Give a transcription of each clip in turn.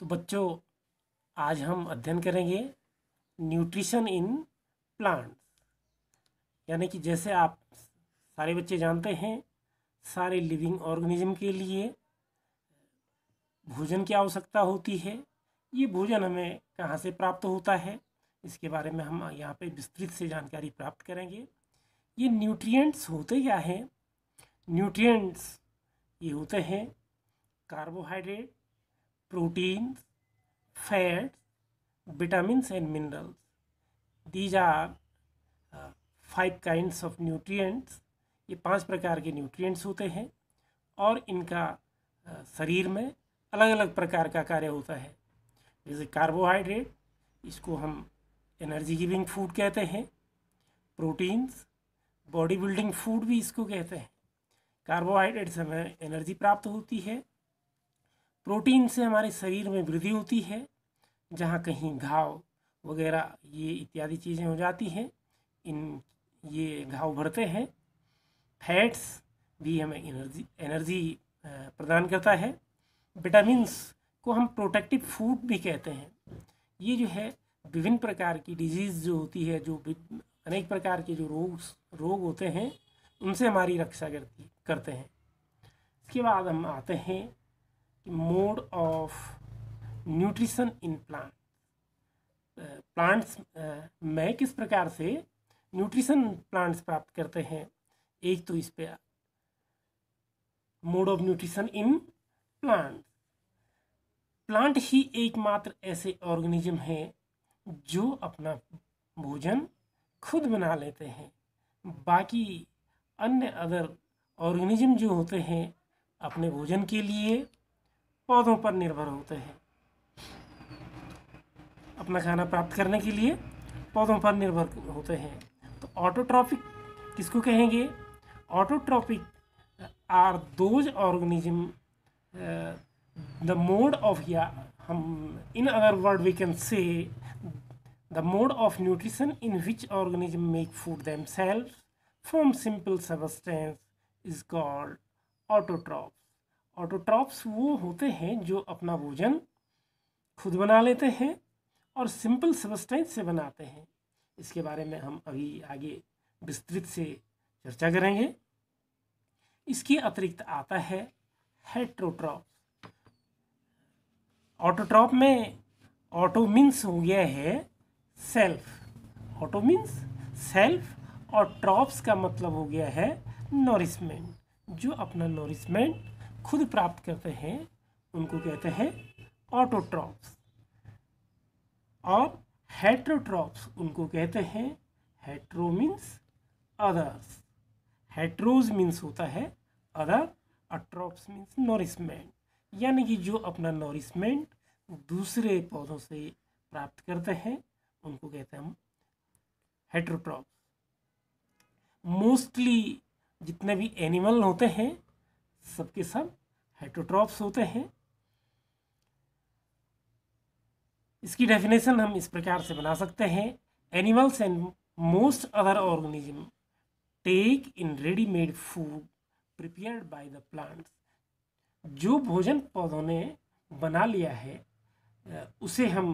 तो बच्चों, आज हम अध्ययन करेंगे न्यूट्रिशन इन प्लांट्स। यानी कि जैसे आप सारे बच्चे जानते हैं, सारे लिविंग ऑर्गेनिज्म के लिए भोजन की आवश्यकता होती है। ये भोजन हमें कहाँ से प्राप्त होता है, इसके बारे में हम यहाँ पे विस्तृत से जानकारी प्राप्त करेंगे। ये न्यूट्रिएंट्स होते क्या हैं? न्यूट्रिएंट्स ये होते हैं carbohydrate, proteins, fats, vitamins and minerals. These are 5 kinds of nutrients. ये 5 प्रकार के न्यूट्रिएंट्स होते हैं और इनका शरीर में अलग अलग प्रकार का कार्य होता है। जैसे कार्बोहाइड्रेट, इसको हम एनर्जी गिविंग फूड कहते हैं। प्रोटीन्स, बॉडी बिल्डिंग फूड भी इसको कहते हैं। कार्बोहाइड्रेट से हमें एनर्जी प्राप्त होती है। प्रोटीन से हमारे शरीर में वृद्धि होती है, जहाँ कहीं घाव वगैरह ये इत्यादि चीज़ें हो जाती हैं, ये घाव भरते हैं। फैट्स भी हमें एनर्जी प्रदान करता है। विटामिन्स को हम प्रोटेक्टिव फूड भी कहते हैं। ये जो है विभिन्न प्रकार की डिजीज़ जो होती है, जो अनेक प्रकार के जो रोग होते हैं, उनसे हमारी रक्षा करते हैं। इसके बाद हम आते हैं mode of nutrition in plants में किस प्रकार से न्यूट्रिशन प्लांट्स प्राप्त करते हैं। एक तो इस पे mode of nutrition in plant ही एकमात्र ऐसे ऑर्गेनिज्म हैं जो अपना भोजन खुद बना लेते हैं। बाकी अन्य अदर ऑर्गेनिज्म जो होते हैं अपने भोजन के लिए पौधों पर निर्भर होते हैं। अपना खाना प्राप्त करने के लिए पौधों पर निर्भर होते हैं। तो ऑटोट्रॉपिक किसको कहेंगे? Autotrophic are those organism the mode of, या हम in other word we can say the mode of nutrition in which organism make food themselves from simple substance is called autotrophs. Autotrophs वो होते हैं जो अपना भोजन खुद बना लेते हैं और सिंपल सब्सटेंस से बनाते हैं। इसके बारे में हम अभी आगे विस्तृत से चर्चा करेंगे। इसके अतिरिक्त आता है हेट्रोट्रॉप। ऑटोट्रॉप में ऑटो मीन्स हो गया है सेल्फ, ऑटो मीन्स सेल्फ, और ट्रॉप्स का मतलब हो गया है नॉरिशमेंट। जो अपना नॉरिशमेंट खुद प्राप्त करते हैं उनको कहते हैं ऑटोट्रॉप्स। और हेट्रोट्रॉप्स उनको कहते हैं, हेट्रो मीन्स अदर्स, हेट्रोज मीन्स होता है अदर, और ट्रॉप्स मीन्स नॉरिशमेंट। यानी कि जो अपना नॉरिशमेंट दूसरे पौधों से प्राप्त करते हैं उनको कहते हैं हम हेट्रोट्रॉप्स। मोस्टली जितने भी एनिमल होते हैं सबके सब हेट्रोट्रॉप्स होते हैं। इसकी डेफिनेशन हम इस प्रकार से बना सकते हैं, animals and most other organism take in readymade food prepared by the plants. जो भोजन पौधों ने बना लिया है उसे हम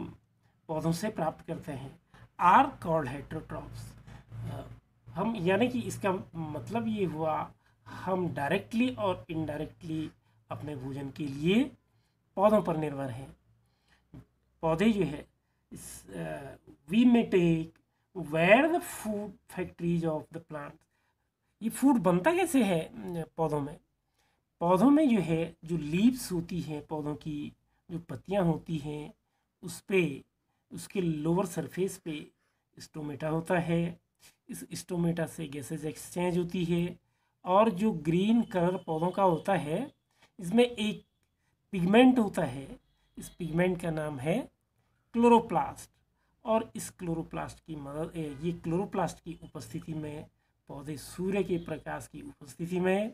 पौधों से प्राप्त करते हैं, आर कॉल्ड हेट्रोट्रॉप्स। हम यानी कि इसका मतलब ये हुआ, हम डायरेक्टली और इनडायरेक्टली अपने भोजन के लिए पौधों पर निर्भर हैं। पौधे जो है we may take where the food factories of the plant. ये फूड बनता कैसे है पौधों में? पौधों में जो है, जो लीव्स होती हैं, पौधों की जो पत्तियां होती हैं, उस पे उसके लोअर सरफेस पे स्टोमेटा होता है। इस स्टोमेटा से गैसेज एक्सचेंज होती है, और जो ग्रीन कलर पौधों का होता है इसमें एक पिगमेंट होता है। इस पिगमेंट का नाम है क्लोरोप्लास्ट। और इस क्लोरोप्लास्ट की मदद, ये क्लोरोप्लास्ट की उपस्थिति में पौधे सूर्य के प्रकाश की उपस्थिति में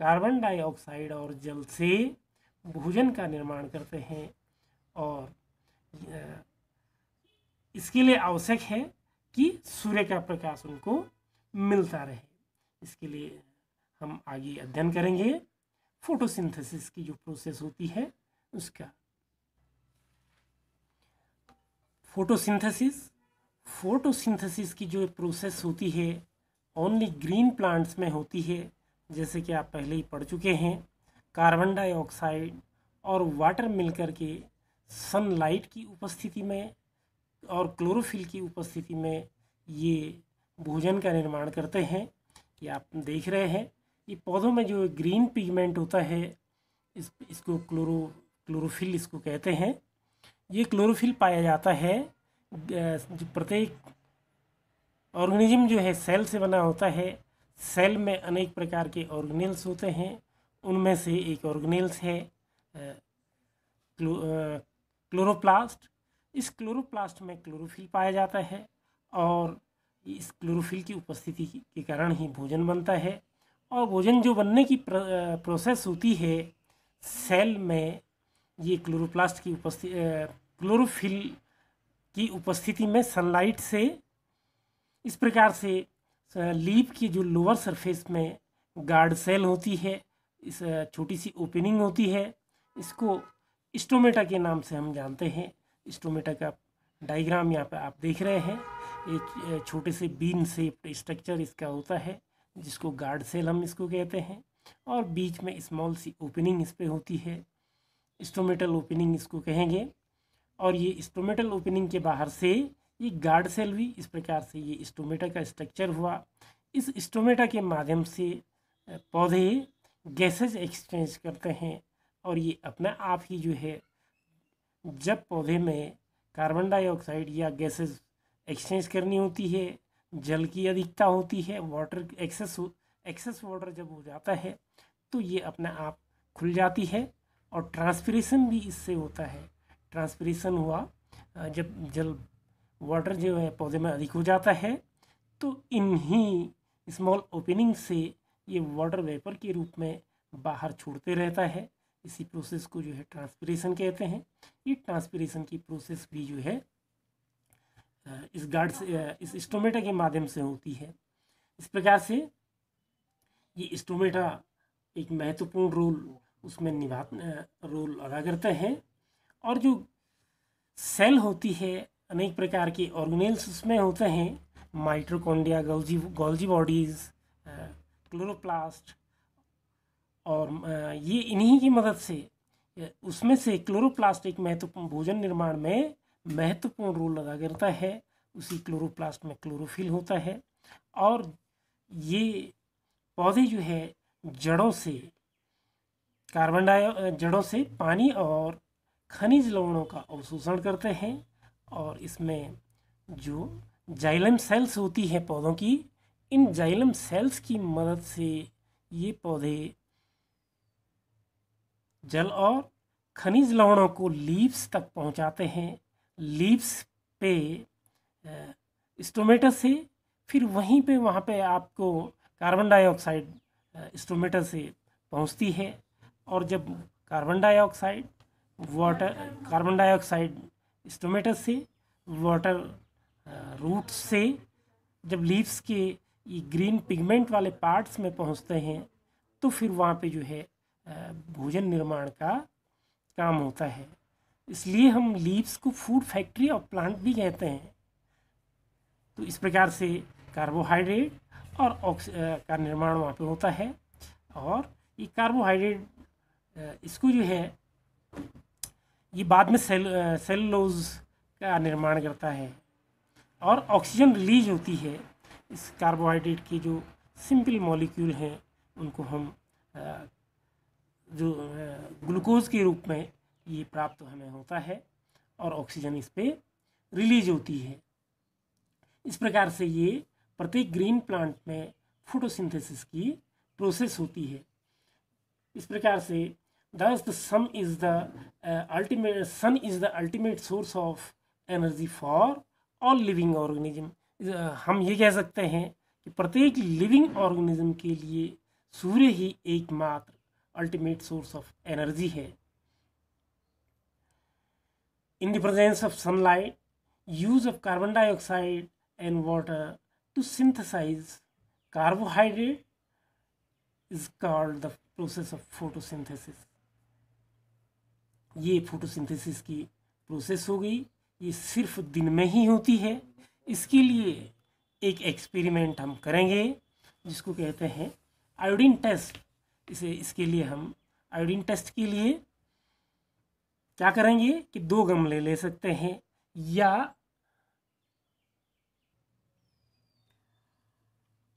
कार्बन डाइऑक्साइड और जल से भोजन का निर्माण करते हैं। और इसके लिए आवश्यक है कि सूर्य का प्रकाश उनको मिलता रहे। इसके लिए हम आगे अध्ययन करेंगे फोटोसिंथेसिस की जो प्रोसेस होती है उसका। फोटोसिंथेसिस। फोटोसिंथेसिस की जो प्रोसेस होती है ओनली ग्रीन प्लांट्स में होती है, जैसे कि आप पहले ही पढ़ चुके हैं। कार्बन डाइऑक्साइड और वाटर मिलकर के सनलाइट की उपस्थिति में और क्लोरोफिल की उपस्थिति में ये भोजन का निर्माण करते हैं। ये आप देख रहे हैं, ये पौधों में जो ग्रीन पिगमेंट होता है इसको क्लोरोफिल इसको कहते हैं। ये क्लोरोफिल पाया जाता है जो प्रत्येक ऑर्गेनिज्म जो है सेल से बना होता है। सेल में अनेक प्रकार के ऑर्गेनेल्स होते हैं, उनमें से एक ऑर्गेनेल्स है क्लोरोप्लास्ट। इस क्लोरोप्लास्ट में क्लोरोफिल पाया जाता है और इस क्लोरोफिल की उपस्थिति के कारण ही भोजन बनता है। और भोजन जो बनने की प्रोसेस होती है सेल में, ये क्लोरोप्लास्ट की क्लोरोफिल की उपस्थिति में सनलाइट से इस प्रकार से लीफ की जो लोअर सरफेस में गार्ड सेल होती है, इस छोटी सी ओपनिंग होती है, इसको स्टोमेटा के नाम से हम जानते हैं। स्टोमेटा का डायग्राम यहाँ पे आप देख रहे हैं। ये छोटे से बीन शेप्ड स्ट्रक्चर इसका होता है, जिसको गार्ड सेल हम इसको कहते हैं, और बीच में स्मॉल सी ओपनिंग इस पे होती है, स्टोमेटल ओपनिंग इसको कहेंगे। और ये स्टोमेटल ओपनिंग के बाहर से ये गार्ड सेल भी इस प्रकार से ये स्टोमेटा का स्ट्रक्चर हुआ। इस स्टोमेटा के माध्यम से पौधे गैसेज एक्सचेंज करते हैं और ये अपने आप ही जो है, जब पौधे में कार्बन डाइऑक्साइड या गैसेज एक्सचेंज करनी होती है, जल की अधिकता होती है, वाटर एक्सेस वाटर जब हो जाता है तो ये अपने आप खुल जाती है। और ट्रांसपिरेशन भी इससे होता है। ट्रांसपिरेशन हुआ जब जल वाटर जो है पौधे में अधिक हो जाता है तो इन्हीं स्मॉल ओपनिंग से ये वाटर वेपर के रूप में बाहर छोड़ते रहता है। इसी प्रोसेस को जो है ट्रांसपिरेशन कहते हैं। ये ट्रांसपिरेशन की प्रोसेस भी जो है इस स्टोमेटा के माध्यम से होती है। इस प्रकार से ये स्टोमेटा एक महत्वपूर्ण रोल उसमें रोल अदा करते हैं। और जो सेल होती है, अनेक प्रकार के ऑर्गेनेल्स उसमें होते हैं, माइटोकॉन्ड्रिया, गोल्जी बॉडीज, क्लोरोप्लास्ट, और ये इन्हीं की मदद से उसमें से क्लोरोप्लास्ट एक महत्वपूर्ण भोजन निर्माण में महत्वपूर्ण रोल अदा करता है। उसी क्लोरोप्लास्ट में क्लोरोफिल होता है और ये पौधे जो है जड़ों से पानी और खनिज लवणों का अवशोषण करते हैं। और इसमें जो जाइलम सेल्स होती है पौधों की, इन जाइलम सेल्स की मदद से ये पौधे जल और खनिज लवणों को लीव्स तक पहुंचाते हैं। लीव्स पे स्टोमेटा से फिर वहाँ पे आपको कार्बन डाइऑक्साइड स्टोमेटा से पहुंचती है। और जब कार्बन डाइऑक्साइड स्टोमेटा से वाटर रूट से जब लीव्स के ये ग्रीन पिगमेंट वाले पार्ट्स में पहुंचते हैं तो फिर वहाँ पे जो है भोजन निर्माण का काम होता है। इसलिए हम लीव्स को फूड फैक्ट्री ऑफ प्लांट भी कहते हैं। तो इस प्रकार से कार्बोहाइड्रेट और का निर्माण वहाँ पे होता है। और ये कार्बोहाइड्रेट इसको जो है ये बाद में सेलुलोज का निर्माण करता है और ऑक्सीजन रिलीज होती है। इस कार्बोहाइड्रेट की जो सिंपल मॉलिक्यूल हैं उनको हम जो ग्लूकोज के रूप में ये प्राप्त हमें होता है और ऑक्सीजन इस पे रिलीज होती है। इस प्रकार से ये प्रत्येक ग्रीन प्लांट में फोटोसिंथेसिस की प्रोसेस होती है। इस प्रकार से thus the sun is the ultimate source of energy for all living organism। हम ये कह सकते हैं कि प्रत्येक लिविंग ऑर्गेनिज्म के लिए सूर्य ही एकमात्र अल्टीमेट सोर्स ऑफ एनर्जी है। In the presence of sunlight, use of carbon dioxide and water to synthesize carbohydrate is called the process of photosynthesis। ये फोटोसिंथेसिस की प्रोसेस हो गई। ये सिर्फ दिन में ही होती है। इसके लिए एक एक्सपेरिमेंट हम करेंगे जिसको कहते हैं आयोडीन टेस्ट। इसके लिए हम आयोडीन टेस्ट के लिए क्या करेंगे कि 2 गमले ले सकते हैं, या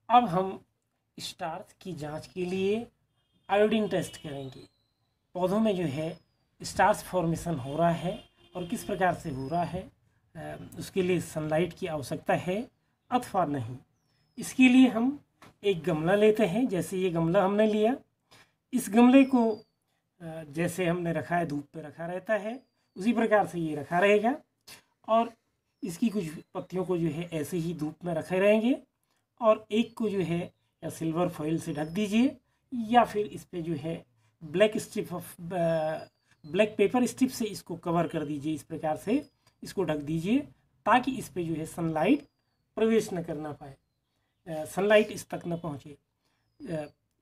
अब हम स्टार्च की जांच के लिए आयोडीन टेस्ट करेंगे। पौधों में जो है स्टार्च फॉर्मेशन हो रहा है और किस प्रकार से हो रहा है, उसके लिए सनलाइट की आवश्यकता है अथवा नहीं। इसके लिए हम एक गमला लेते हैं। जैसे ये गमला हमने लिया, इस गमले को जैसे हमने रखा है, धूप पे रखा रहता है, उसी प्रकार से ये रखा रहेगा और इसकी कुछ पत्तियों को जो है ऐसे ही धूप में रखे रहेंगे और एक को जो है या सिल्वर फॉइल से ढक दीजिए, या फिर इस पे जो है ब्लैक पेपर स्ट्रिप से इसको कवर कर दीजिए। इस प्रकार से इसको ढक दीजिए ताकि इस पे जो है सनलाइट प्रवेश न करना पाए, सनलाइट इस तक न पहुँचे।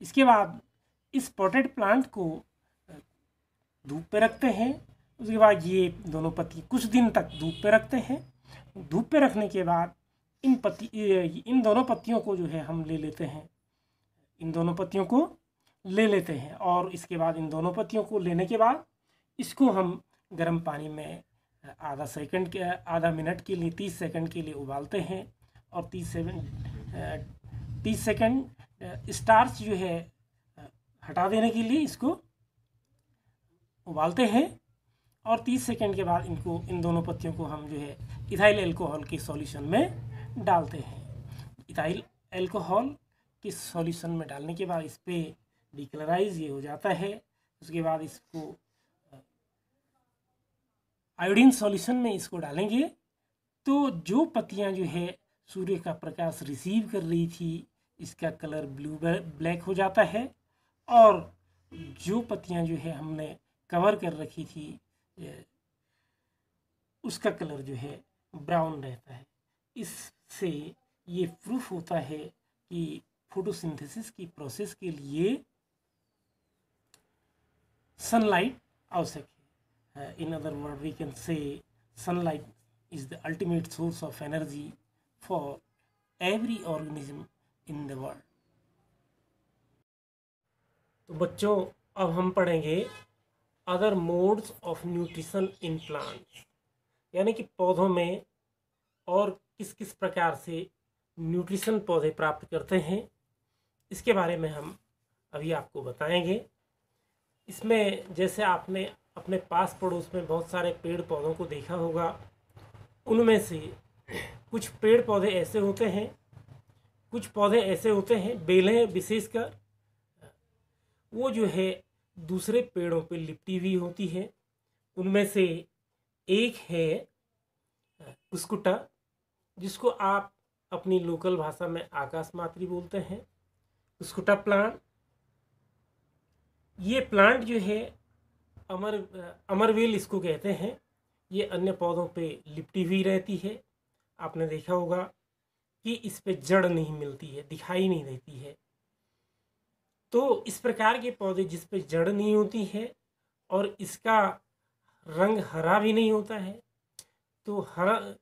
इसके बाद इस पॉटेड प्लांट को धूप पे रखते हैं। उसके बाद ये दोनों पत्ती कुछ दिन तक धूप पे रखते हैं। धूप पे रखने के बाद इन दोनों पत्तियों को जो है हम ले लेते हैं, इन दोनों पत्तियों को ले लेते हैं और इसके बाद इन दोनों पत्तियों को लेने के बाद इसको हम गर्म पानी में आधा मिनट के लिए 30 सेकंड के लिए उबालते हैं और 30 सेकंड स्टार्च जो है हटा देने के लिए इसको उबालते हैं और 30 सेकंड के बाद इन दोनों पत्तियों को हम जो है इथाइल अल्कोहल के सॉल्यूशन में डालते हैं। इथाइल अल्कोहल के सॉल्यूशन में डालने के बाद इस पर डिकलराइज ये हो जाता है। उसके बाद इसको आयोडीन सॉल्यूशन में इसको डालेंगे तो जो पत्तियां जो है सूर्य का प्रकाश रिसीव कर रही थी, इसका कलर ब्लैक हो जाता है और जो पत्तियां जो है हमने कवर कर रखी थी उसका कलर जो है ब्राउन रहता है। इससे ये प्रूफ होता है कि फोटोसिंथेसिस की प्रोसेस के लिए सनलाइट आवश्यक है। In other word we can say sunlight is the ultimate source of energy for every organism in the world. तो बच्चों, अब हम पढ़ेंगे other modes of nutrition in plants, यानी कि पौधों में और किस किस प्रकार से न्यूट्रिशन पौधे प्राप्त करते हैं, इसके बारे में हम अभी आपको बताएंगे। इसमें जैसे आपने अपने पास पड़ोस में बहुत सारे पेड़ पौधों को देखा होगा, उनमें से कुछ पेड़ पौधे ऐसे होते हैं, कुछ पौधे ऐसे होते हैं, बेलें विशेषकर, वो जो है दूसरे पेड़ों पे लिपटी हुई होती है। उनमें से एक है कुस्कुटा, जिसको आप अपनी लोकल भाषा में आकाशमात्री बोलते हैं, कुस्कुटा प्लांट। ये प्लांट जो है अमरवेल इसको कहते हैं। ये अन्य पौधों पे लिपटी हुई रहती है। आपने देखा होगा कि इस पे जड़ नहीं मिलती है, दिखाई नहीं देती है। तो इस प्रकार के पौधे जिस पे जड़ नहीं होती है और इसका रंग हरा भी नहीं होता है, तो हरा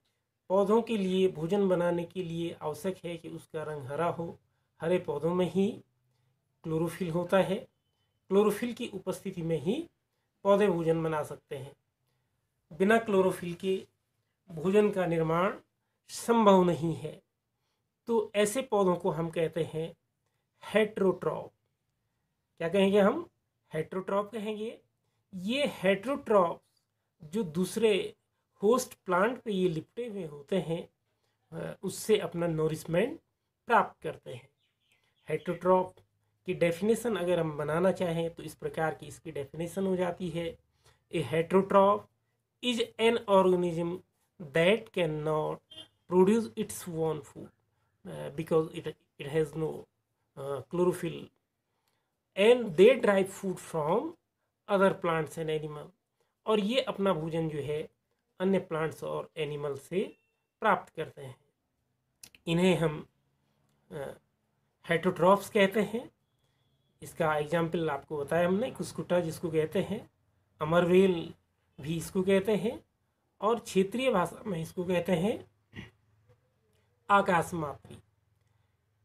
पौधों के लिए भोजन बनाने के लिए आवश्यक है कि उसका रंग हरा हो। हरे पौधों में ही क्लोरोफिल होता है। क्लोरोफिल की उपस्थिति में ही पौधे भोजन बना सकते हैं। बिना क्लोरोफिल के भोजन का निर्माण संभव नहीं है। तो ऐसे पौधों को हम कहते हैं हेट्रोट्रॉप। क्या कहेंगे हम? हेट्रोट्रॉप कहेंगे। ये हेट्रोट्रॉप जो दूसरे होस्ट प्लांट पे ये लिपटे हुए होते हैं, उससे अपना नोरिशमेंट प्राप्त करते हैं। हेट्रोट्रॉप की डेफिनेशन अगर हम बनाना चाहें तो इस प्रकार की इसकी डेफिनेशन हो जाती है। A heterotroph is an organism that can not produce its own food because it has no chlorophyll and they derive food from other plants and animal. और ये अपना भोजन जो है अन्य प्लांट्स और एनिमल से प्राप्त करते हैं। इन्हें हम हेट्रोट्रॉप्स कहते हैं। इसका एग्जाम्पल आपको बताया हमने, कुस्कुटा जिसको कहते हैं, अमरवेल भी इसको कहते हैं, और क्षेत्रीय भाषा में इसको कहते हैं आकाशमात्री।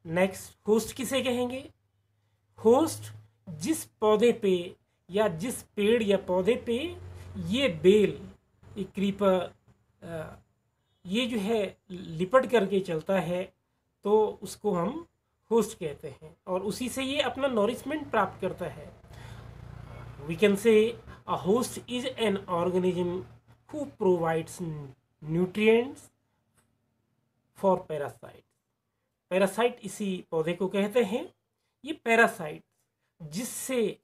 नेक्स्ट, होस्ट किसे कहेंगे? होस्ट जिस पौधे पे या जिस पेड़ या पौधे पे ये बेल, ये क्रीपर, ये जो है लिपट करके चलता है, तो उसको हम होस्ट कहते हैं और उसी से ये अपना नॉरिशमेंट प्राप्त करता है। We can say a host is an organism who provides nutrients for parasite. Parasite इसी पौधे को कहते हैं। ये पैरासाइट जिससे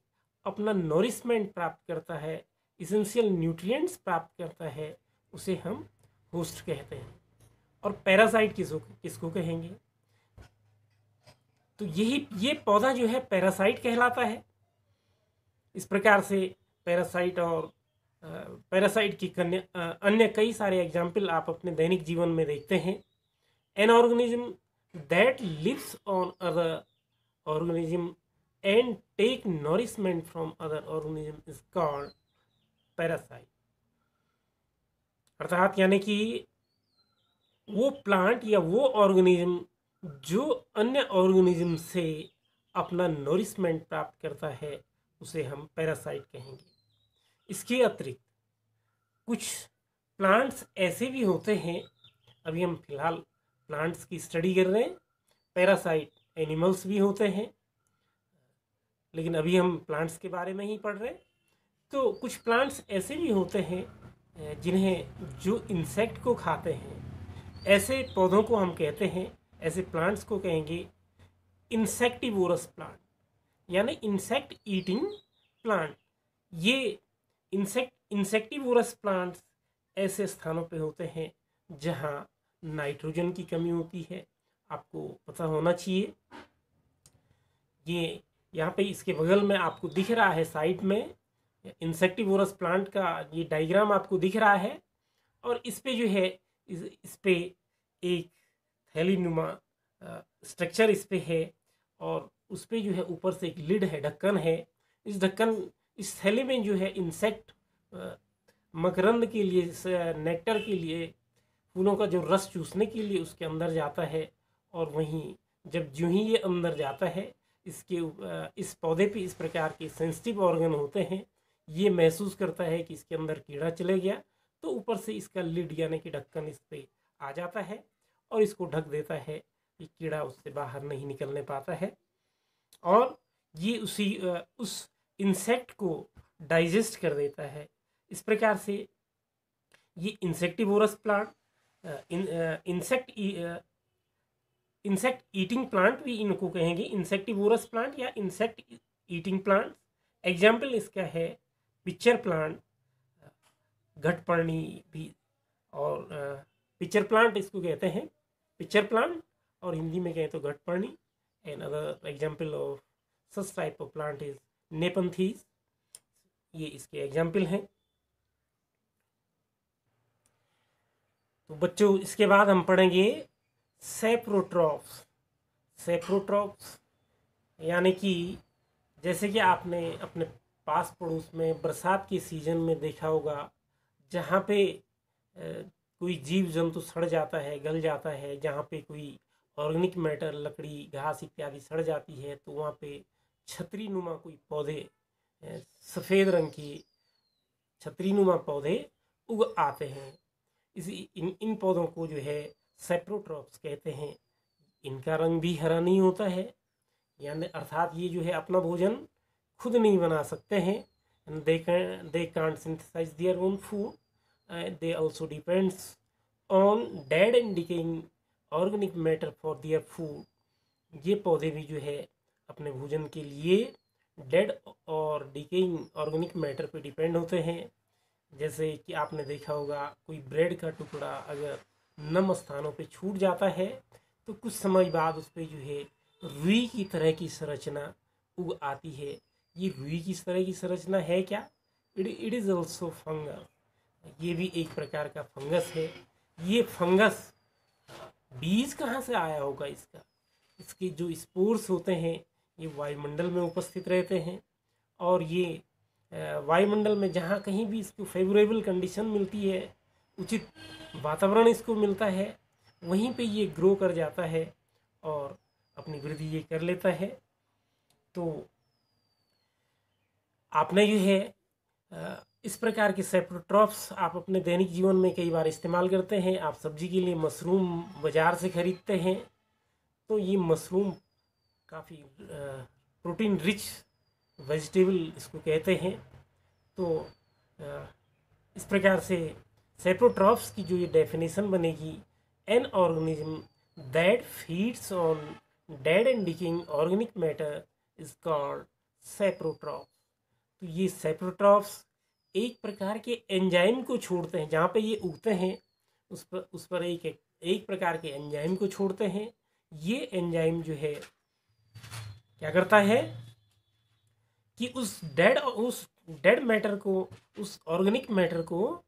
अपना नॉरिशमेंट प्राप्त करता है, इसेंशियल न्यूट्रिएंट्स प्राप्त करता है, उसे हम होस्ट कहते हैं। और पैरासाइट किसको कहेंगे? तो ये पौधा जो है पैरासाइट कहलाता है। इस प्रकार से पैरासाइट और पैरासाइट की अन्य कई सारे एग्जाम्पल आप अपने दैनिक जीवन में देखते हैं। An organism that lives on other organism and take nourishment from other organism is called parasite. अर्थात यानी कि वो प्लांट या वो ऑर्गेनिज्म जो अन्य ऑर्गेनिज्म से अपना नॉरिशमेंट प्राप्त करता है, उसे हम पैरासाइट कहेंगे। इसके अतिरिक्त कुछ प्लांट्स ऐसे भी होते हैं, अभी हम फिलहाल प्लांट्स की स्टडी कर रहे हैं। पैरासाइट एनिमल्स भी होते हैं, लेकिन अभी हम प्लांट्स के बारे में ही पढ़ रहे हैं। तो कुछ प्लांट्स ऐसे भी होते हैं जिन्हें जो इंसेक्ट को खाते हैं, ऐसे पौधों को हम कहते हैं, ऐसे प्लांट्स को कहेंगे इंसेक्टिवोरस प्लांट, यानी इंसेक्ट ईटिंग प्लांट। ये इंसेक्टिवोरस प्लांट्स ऐसे स्थानों पे होते हैं जहाँ नाइट्रोजन की कमी होती है। आपको पता होना चाहिए। ये यहाँ पे इसके बगल में आपको दिख रहा है, साइड में इंसेक्टिवोरस प्लांट का ये डायग्राम आपको दिख रहा है। और इस पे जो है इस पे एक थैलीनुमा स्ट्रक्चर इस पे है और उस पे जो है ऊपर से एक लिड है, ढक्कन है। इस थैली में जो है इंसेक्ट मकरंद के लिए, नेक्टर के लिए, फूलों का जो रस चूसने के लिए उसके अंदर जाता है। और वहीं जब जो ही ये अंदर जाता है, इस पौधे पे इस प्रकार के सेंसिटिव ऑर्गन होते हैं। ये महसूस करता है कि इसके अंदर कीड़ा चले गया, तो ऊपर से इसका लिड यानी कि ढक्कन इस पे आ जाता है और इसको ढक देता है कि कीड़ा उससे बाहर नहीं निकलने पाता है। और ये उस इंसेक्ट को डाइजेस्ट कर देता है। इस प्रकार से ये insectivorous plant, insect eating plant भी इनको कहेंगे, इंसेक्टिवोरस प्लांट या इंसेक्ट ईटिंग प्लांट। एग्जाम्पल इसका है पिक्चर प्लांट, घटपर्णी भी, और पिक्चर प्लांट इसको कहते हैं, पिक्चर प्लांट, और हिंदी में कहें तो घटपर्णी। And other example of such type of plant is nepenthes. ये इसके एग्जाम्पल हैं। तो बच्चों, इसके बाद हम पढ़ेंगे सेप्रोट्रॉप्स। सेप्रोट्रॉप्स यानी कि जैसे कि आपने अपने पास पड़ोस में बरसात के सीजन में देखा होगा, जहाँ पे कोई जीव जंतु सड़ जाता है, गल जाता है, जहाँ पे कोई ऑर्गेनिक मैटर, लकड़ी, घास इत्यादि सड़ जाती है, तो वहाँ पे छतरी नुमा कोई पौधे, सफ़ेद रंग की छतरी नुमा पौधे उग आते हैं। इन पौधों को जो है सेप्रोट्रॉप्स कहते हैं। इनका रंग भी हरा नहीं होता है, यानी अर्थात ये जो है अपना भोजन खुद नहीं बना सकते हैं। दे can't synthesize their own food. They also depends on dead and decaying organic matter for their food. ये पौधे भी जो है अपने भोजन के लिए डेड और डिकेइंग ऑर्गेनिक मैटर पे डिपेंड होते हैं। जैसे कि आपने देखा होगा, कोई ब्रेड का टुकड़ा अगर नम स्थानों पे छूट जाता है, तो कुछ समय बाद उस पर जो है रुई की तरह की संरचना उग आती है। ये रुई की तरह की संरचना है क्या? It is also fungus. ये भी एक प्रकार का फंगस है। ये फंगस बीज कहाँ से आया होगा इसका? इसके जो स्पोर्स होते हैं ये वायुमंडल में उपस्थित रहते हैं, और ये वायुमंडल में जहाँ कहीं भी इसको फेवरेबल कंडीशन मिलती है, उचित वातावरण इसको मिलता है, वहीं पे ये ग्रो कर जाता है और अपनी वृद्धि ये कर लेता है। तो आपने जो है इस प्रकार के सेप्रोट्रॉप्स आप अपने दैनिक जीवन में कई बार इस्तेमाल करते हैं। आप सब्जी के लिए मशरूम बाज़ार से ख़रीदते हैं, तो ये मशरूम काफ़ी प्रोटीन रिच वेजिटेबल इसको कहते हैं। तो इस प्रकार से सेप्रोट्रॉप्स की जो ये डेफिनेशन बनेगी, an organism that feeds on dead and decaying organic matter is called saprotroph. तो ये सेप्रोट्रॉप्स एक प्रकार के एंजाइम को छोड़ते हैं, जहाँ पे ये उगते हैं उस पर एक प्रकार के एंजाइम को छोड़ते हैं। ये एंजाइम जो है क्या करता है कि उस डेड मैटर को, उस ऑर्गेनिक मैटर को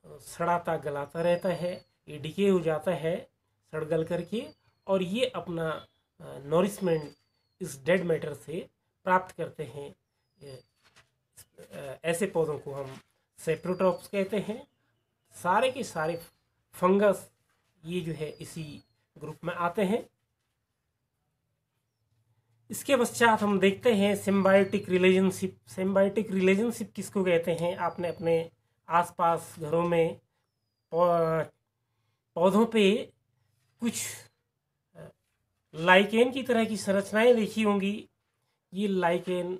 सड़ाता गलाता रहता है, ये डिके हो जाता है सड़ गल करके, और ये अपना नॉरिशमेंट इस डेड मैटर से प्राप्त करते हैं। ऐसे पौधों को हम सेप्रोट्रॉप्स कहते हैं। सारे के सारे फंगस ये जो है इसी ग्रुप में आते हैं। इसके पश्चात हम देखते हैं सिम्बायोटिक रिलेशनशिप। सिम्बायोटिक रिलेशनशिप किसको कहते हैं? आपने अपने आसपास घरों में पौधों पे कुछ लाइकेन की तरह की संरचनाएं देखी होंगी। ये लाइकेन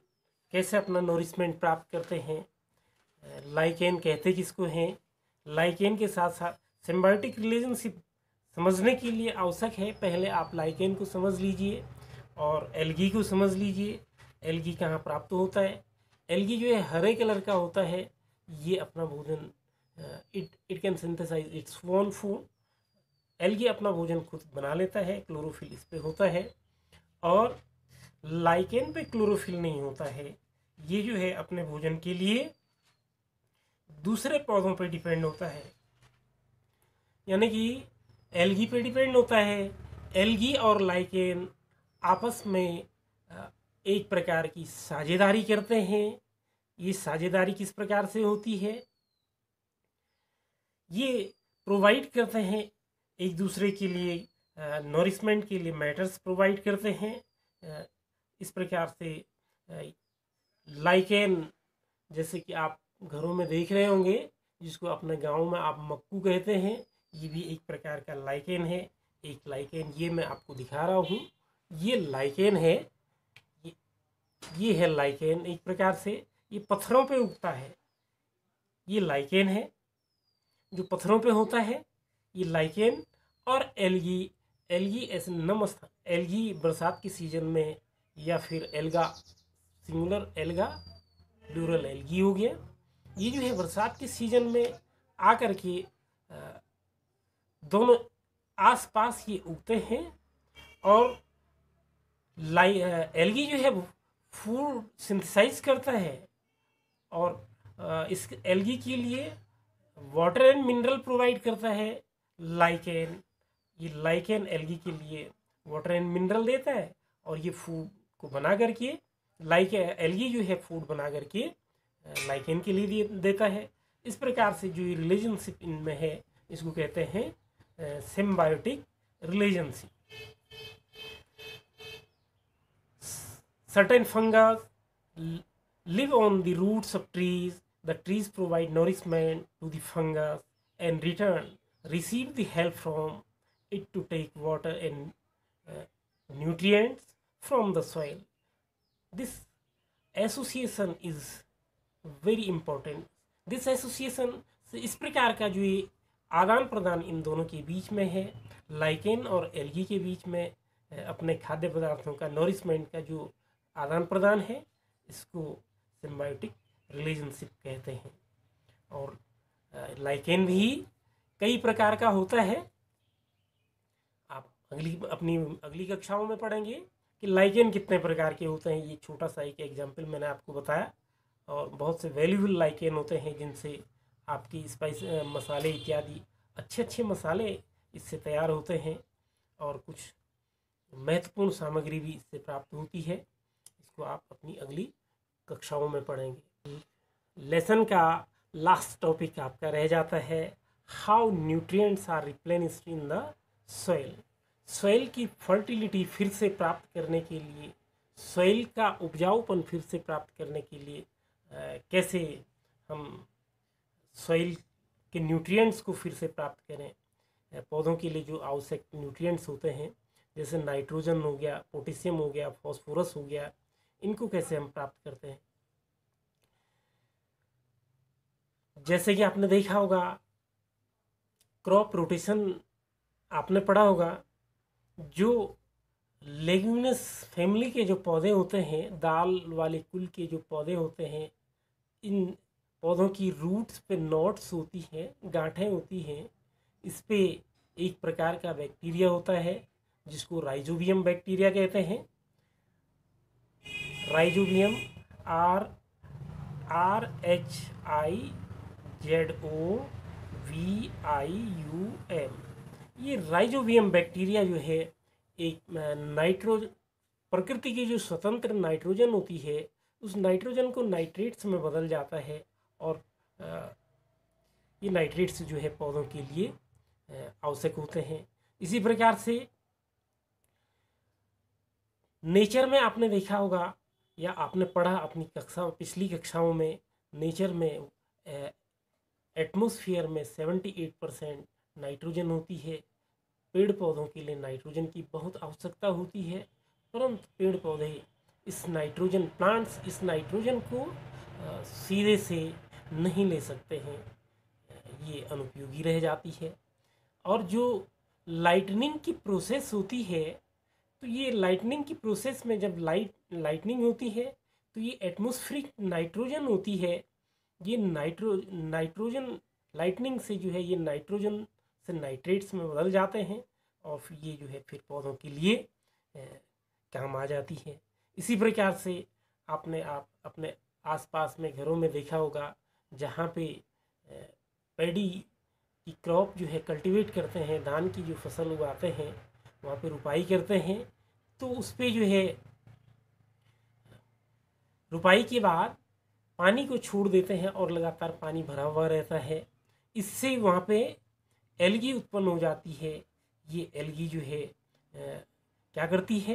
कैसे अपना नोरिशमेंट प्राप्त करते हैं? लाइकेन कहते किसको हैं? लाइकेन के साथ साथ सिम्बायोटिक रिलेशनशिप समझने के लिए आवश्यक है पहले आप लाइकेन को समझ लीजिए और एल्गी को समझ लीजिए। एल्गी कहाँ प्राप्त होता है? एल्गी जो है हरे कलर का होता है। ये अपना भोजन it can synthesise its own food. Algae अपना भोजन खुद बना लेता है, क्लोरोफिल इस पे होता है, और लाइकेन पे क्लोरोफिल नहीं होता है। ये जो है अपने भोजन के लिए दूसरे पौधों पे डिपेंड होता है, यानी कि एल्गी पे डिपेंड होता है। एल्गी और लाइकेन आपस में एक प्रकार की साझेदारी करते हैं। ये साझेदारी किस प्रकार से होती है? ये प्रोवाइड करते हैं एक दूसरे के लिए, नॉरिशमेंट के लिए मैटर्स प्रोवाइड करते हैं। इस प्रकार से लाइकेन, जैसे कि आप घरों में देख रहे होंगे, जिसको अपने गांव में आप मक्कू कहते हैं, ये भी एक प्रकार का लाइकेन है। एक लाइकेन ये मैं आपको दिखा रहा हूँ, ये लाइकेन है। ये है लाइकेन। एक प्रकार से ये पत्थरों पे उगता है। ये लाइकेन है जो पत्थरों पे होता है, ये लाइकेन। और एल्गी, एल्गी ऐसे एल्गी बरसात के सीजन में, या फिर alga singular alga plural algae हो गया, ये जो है बरसात के सीजन में आकर के दोनों आसपास ये उगते हैं। और एल्गी जो है फूड सिंथेसाइज करता है, और इस एल्गी के लिए वाटर एंड मिनरल प्रोवाइड करता है लाइकेन। ये लाइकेन एल्गी के लिए वाटर एंड मिनरल देता है, और ये फूड को बना करके एल्गी जो है फूड बना करके लाइकेन के लिए देता है। इस प्रकार से जो ये रिलेशनशिप इनमें है, इसको कहते हैं symbiotic relationship. Certain fungus live on the roots of trees. The trees provide nourishment to the fungus and return receive the help from it to take water and nutrients from the soil. This association is very important. This association से इस प्रकार का जो ये आदान प्रदान इन दोनों के बीच में है, लाइकेन और एल्गी के बीच में अपने खाद्य पदार्थों का, नॉरिशमेंट का जो आदान प्रदान है, इसको सिम्बायोटिक रिलेशनशिप कहते हैं। और लाइकेन भी कई प्रकार का होता है। आप अपनी अगली कक्षाओं में पढ़ेंगे कि लाइकेन कितने प्रकार के होते हैं। ये छोटा सा एक एग्जाम्पल मैंने आपको बताया, और बहुत से वैल्यूबल लाइकेन होते हैं जिनसे आपकी स्पाइस मसाले इत्यादि अच्छे अच्छे मसाले इससे तैयार होते हैं, और कुछ महत्वपूर्ण सामग्री भी इससे प्राप्त होती है। इसको आप अपनी अगली कक्षाओं में पढ़ेंगे। लेसन का लास्ट टॉपिक आपका रह जाता है how nutrients are replenished in the soil. Soil की फर्टिलिटी फिर से प्राप्त करने के लिए, सॉइल का उपजाऊपन फिर से प्राप्त करने के लिए कैसे हम सॉइल के न्यूट्रिएंट्स को फिर से प्राप्त करें। पौधों के लिए जो आवश्यक न्यूट्रिएंट्स होते हैं, जैसे नाइट्रोजन हो गया, पोटेशियम हो गया, फॉस्फोरस हो गया, इनको कैसे हम प्राप्त करते हैं। जैसे कि आपने देखा होगा, क्रॉप रोटेशन आपने पढ़ा होगा, जो लेग्यूमिनस फैमिली के जो पौधे होते हैं, दाल वाले कुल के जो पौधे होते हैं, इन पौधों की रूट्स पे नॉट्स होती हैं, गांठें होती हैं। इस पे एक प्रकार का बैक्टीरिया होता है जिसको राइजोबियम बैक्टीरिया कहते हैं। राइजोबियम RHIZOVIUM, ये राइजोबियम बैक्टीरिया जो है एक प्रकृति की जो स्वतंत्र नाइट्रोजन होती है, उस नाइट्रोजन को नाइट्रेट्स में बदल जाता है, और ये नाइट्रेट्स जो है पौधों के लिए आवश्यक होते हैं। इसी प्रकार से नेचर में आपने देखा होगा या आपने पढ़ा अपनी पिछली कक्षाओं में, नेचर में एटमॉस्फेयर में 78% नाइट्रोजन होती है। पेड़ पौधों के लिए नाइट्रोजन की बहुत आवश्यकता होती है, परंतु पेड़ पौधे प्लांट्स इस नाइट्रोजन को सीधे से नहीं ले सकते हैं, ये अनुपयोगी रह जाती है। और जो लाइटनिंग की प्रोसेस होती है, तो ये लाइटनिंग की प्रोसेस में जब लाइटनिंग होती है, तो ये एटमॉस्फेरिक नाइट्रोजन होती है, ये नाइट्रोजन लाइटनिंग से जो है ये नाइट्रोजन से नाइट्रेट्स में बदल जाते हैं, और फिर ये जो है फिर पौधों के लिए काम आ जाती है। इसी प्रकार से आपने अपने आसपास में घरों में देखा होगा, जहाँ पे पैडी की क्रॉप जो है कल्टीवेट करते हैं, धान की जो फसल उगाते हैं, वहाँ पे रुपाई करते हैं, तो उस पे जो है रुपाई के बाद पानी को छोड़ देते हैं और लगातार पानी भरा हुआ रहता है। इससे वहाँ पे एल्गी उत्पन्न हो जाती है। ये एल्गी जो है क्या करती है,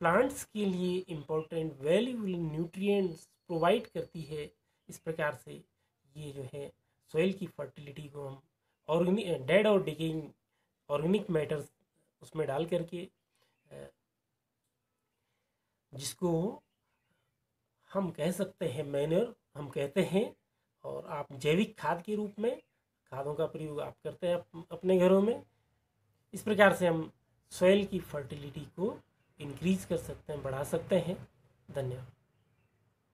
प्लांट्स के लिए इम्पोर्टेंट वैल्यूबल न्यूट्रिएंट्स प्रोवाइड करती है। इस प्रकार से ये जो है सॉइल की फर्टिलिटी को हम डेड और डिकेइंग ऑर्गेनिक मैटर्स उसमें डाल करके, जिसको हम कह सकते हैं मैन्योर हम कहते हैं, और आप जैविक खाद के रूप में खादों का प्रयोग आप करते हैं अपने घरों में। इस प्रकार से हम सॉइल की फर्टिलिटी को इंक्रीज कर सकते हैं, बढ़ा सकते हैं। धन्यवाद।